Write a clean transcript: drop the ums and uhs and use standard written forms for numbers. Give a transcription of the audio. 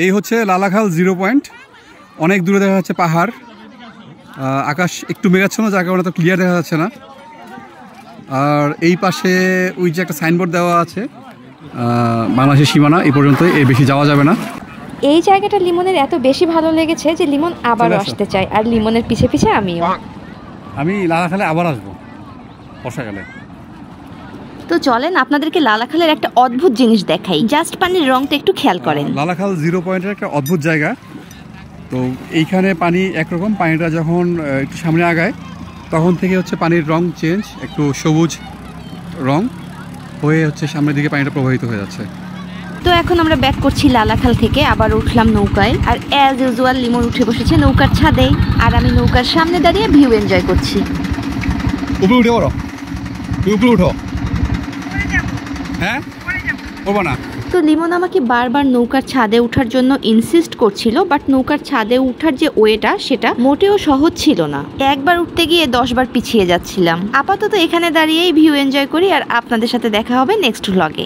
এই হচ্ছে লালাখাল 0 পয়েন্ট। অনেক দূরে দেখা যাচ্ছে পাহাড়, আকাশ একটু মেঘাচ্ছন্ন, যার কারণে তো ক্লিয়ার দেখা যাচ্ছে না। আর এই পাশে ওই যে একটা সাইনবোর্ড দেওয়া আছে, বাংলাদেশের সীমানা এই পর্যন্তই, এর বেশি যাওয়া যাবে না। এই জায়গাটা লিমনের এত বেশি ভালো লেগেছে যে লিমন আবারও আসতে চায়, আর লিমনের পিছে পিছে আমি লালাখালে আবার আসবো বর্ষাকালে। তো চলেন আপনাদেরকে লালাখালের একটা অদ্ভুত জিনিস দেখাই। জাস্ট পানির রংটা একটু খেয়াল করেন। লালাখাল 0 পয়েন্টের একটা অদ্ভুত জায়গা। তো এইখানে পানি একরকম, পানিটা যখন একটু সামনে আগায় তখন থেকে হচ্ছে পানির রং চেঞ্জ, একটু সবুজ রং হয়ে হচ্ছে সামনের দিকে পানিটা প্রবাহিত হয়ে যাচ্ছে। তো এখন আমরা ব্যাক করছি লালাখাল থেকে, আবার উঠলাম নৌকায়। আর অ্যাজ ইউজুয়াল লিমন উঠে বসেছে নৌকার ছাদে, আর আমি নৌকার সামনে দাঁড়িয়ে ভিউ এনজয় করছি। উপরে উঠে পড়ো, উপরে উঠো। হ্যাঁ করবো না। তো লিমন আমাকে বারবার নৌকার ছাদে ওঠার জন্য ইনসিস্ট করছিল, বাট নৌকার ছাদে ওঠার যে ওয়েটা সেটা মোটেও সহজ ছিল না। একবার উঠতে গিয়ে 10 বার পিছিয়ে যাচ্ছিলাম। আপাতত এখানে দাঁড়িয়েই ভিউ এনজয় করি, আর আপনাদের সাথে দেখা হবে নেক্সট ভ্লগে।